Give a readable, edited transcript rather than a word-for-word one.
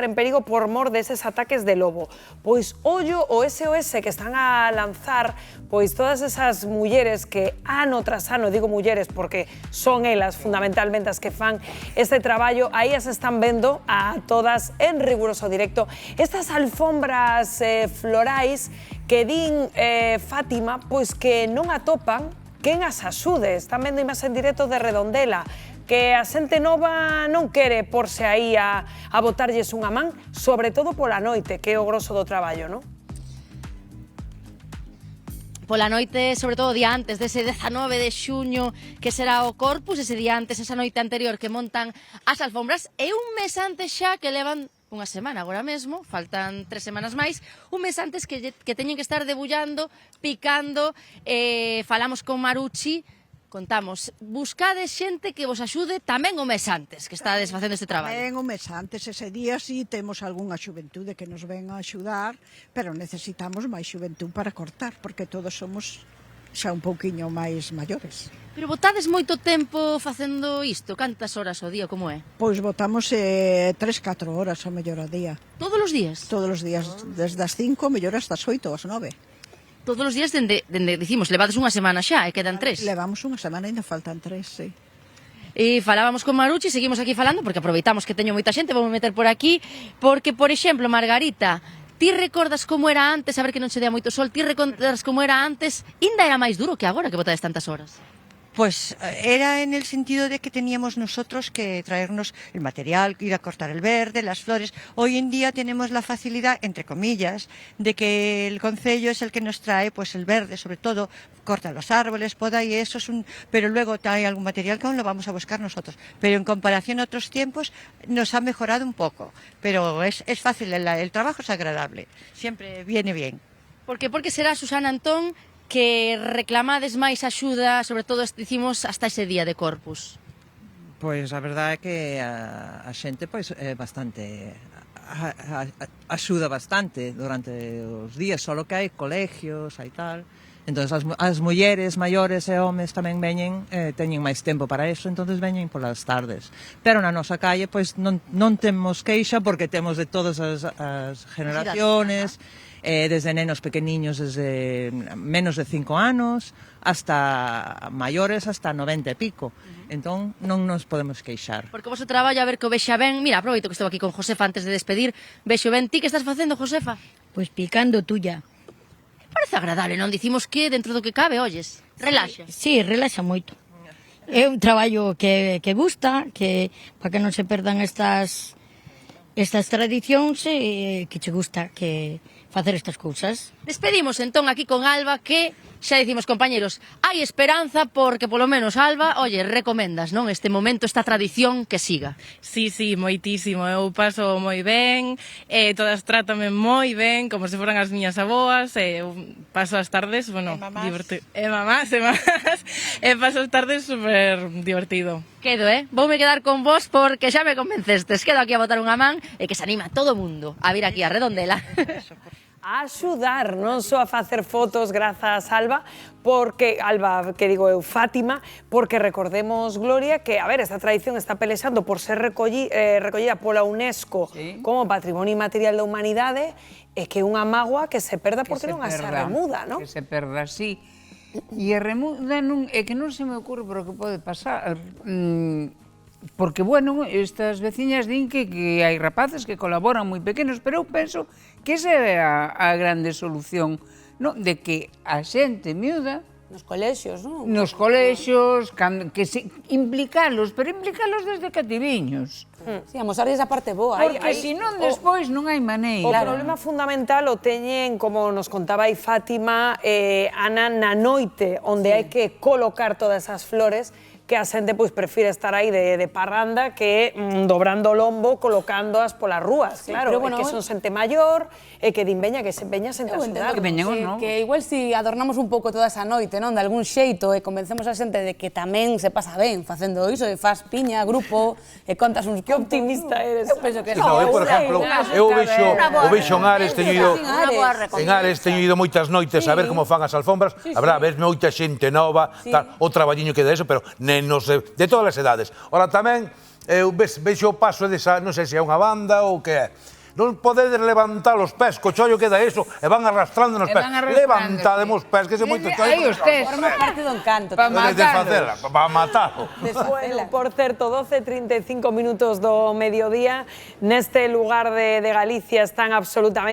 estar en perigo por mor deses ataques de lobo. Pois ollo o SOS que están a lanzar pois todas esas mulleres que ano tras ano, digo mulleres porque son elas fundamentalmente as que fan este traballo, aí as están vendo a todas en riguroso directo. Estas alfombras florais que din Fátima, pois que non atopan quen as axude. Están vendo imaxes en directo de Redondela, que a xente nova non quere porse aí a botarlles unha man, sobre todo pola noite, que é o grosso do traballo, non? Pola noite, sobre todo o día antes dese 19 de xuño que será o Corpus, ese día antes, esa noite anterior que montan as alfombras, e un mes antes xa que levan unha semana agora mesmo, faltan 3 semanas máis, un mes antes que teñen que estar debullando, picando, falamos con Marucci, contamos, buscades xente que vos axude tamén o mes antes que estades facendo este traballo. Tamén o mes antes, ese día sí temos algunha xuventude que nos ven a axudar, pero necesitamos máis xuventude para cortar, porque todos somos xa un pouquiño máis maiores. Pero botades moito tempo facendo isto? Cantas horas ao día, como é? Pois botamos 3-4 horas ao mellor ao día. Todos os días? Todos os días, desde as 5, mellor hasta as 8 ou as 9. Todos os días dende dicimos, levades unha semana xa e quedan 3. Levamos unha semana e ainda faltan 3, sí. E falábamos con Marucci, seguimos aquí falando, porque aproveitamos que teño moita xente, vamos meter por aquí, porque, por exemplo, Margarita, ti recordas como era antes, a ver que non se dea moito sol, ti recordas como era antes, ainda era máis duro que agora que botades tantas horas? Pues era en el sentido de que teníamos nosotros que traernos el material, ir a cortar el verde, las flores. Hoy en día tenemos la facilidad, entre comillas, de que el concello es el que nos trae pues el verde, sobre todo, corta los árboles, poda y eso es un... Pero luego trae algún material que aún lo vamos a buscar nosotros. Pero en comparación a otros tiempos nos ha mejorado un poco. Pero es fácil, el trabajo es agradable, siempre viene bien. Por que será, Susana Antón, que reclamades máis axuda, sobre todo, dicimos, hasta ese día de Corpus? Pois a verdade é que a xente pois bastante axuda bastante durante os días, solo que hai colegios, hai tal. Entón as mulleres maiores e homes tamén veñen, teñen máis tempo para eso, entonces veñen polas tardes. Pero na nosa calle pois non temos queixa porque temos de todas as generaciones, desde nenos pequeniños, desde menos de 5 anos, hasta maiores, hasta 90 e pico. Entón, non nos podemos queixar. Porque vos o traballo, a ver que o vexa ben. Mira, aproveito que estou aquí con Josefa antes de despedir. Vexo ben. Ti que estás facendo, Josefa? Pois picando tuya. Parece agradable, non? Dicimos que dentro do que cabe, olles, relaxa. Sí, relaxa moito. É un traballo que gusta, que para que non se perdan estas tradicións e que che gusta que facer estas cousas. Despedimos entón aquí con Alba, que xa dicimos, compañeros, hai esperanza porque polo menos Alba, oye, recomendas, non, este momento, esta tradición que siga. Sí, moitísimo, eu paso moi ben, todas trátame moi ben, como se foran as miñas aboas, eu paso as tardes, bueno, divertido. E mamás, e paso as tardes super divertido. Quedo, voume quedar con vos porque xa me convencestes, quedo aquí a botar unha man e que se anima todo o mundo a vir aquí a Redondela. A axudar, non só a facer fotos, grazas Alba, porque, Alba, que digo eu, Fátima, porque recordemos, Gloria, que, a ver, esta tradición está pelexando por ser recollida pola UNESCO como Patrimonio Inmaterial da Humanidade, e que é unha mágoa que se perda porque non se remuda, non? Que se perda, sí. E a remuda é que non se me ocurre por o que pode pasar, porque, bueno, estas veciñas din que hai rapaces que colaboran moi pequenos, pero eu penso que esa é a grande solución, non? De que a xente miúda nos colexios, non? Nos colexios, implicalos, pero implicalos desde cativiños. Sí, amosarles a parte boa. Porque senón despois non hai maneira. O problema fundamental o teñen, como nos contaba aí Fátima, Ana, na noite, onde hai que colocar todas esas flores, que a xente pois prefire estar aí de parranda que dobrando o lombo, colocándoas polas rúas, claro, pero, bueno, que son xente maior e que din veña, que se veña xente a axudar. Que igual si adornamos un pouco toda esa noite, non, de algún xeito, e convencemos a xente de que tamén se pasa ben facendo iso, e faz piña, grupo, e contas uns... Que optimista eres. Eu penso que non. Eu, por exemplo, eu vexo en Ares, teño ido moitas noites a ver como fan as alfombras, a verdad, ves moita xente nova, o traballiño que dá eso, pero nenos de todas as edades. Ora, tamén, eu vexo o paso desa, non sei se é unha banda ou que é, non podedes levantar os pés, co chollo queda eso, e van arrastrando nos pés. Levantademos os pés, que se moito chollo. Aí os tes. Forma parte do encanto. Pa Desfacela, para matalo. Bueno, por certo, 12:35 minutos do mediodía, neste lugar de Galicia están absolutamente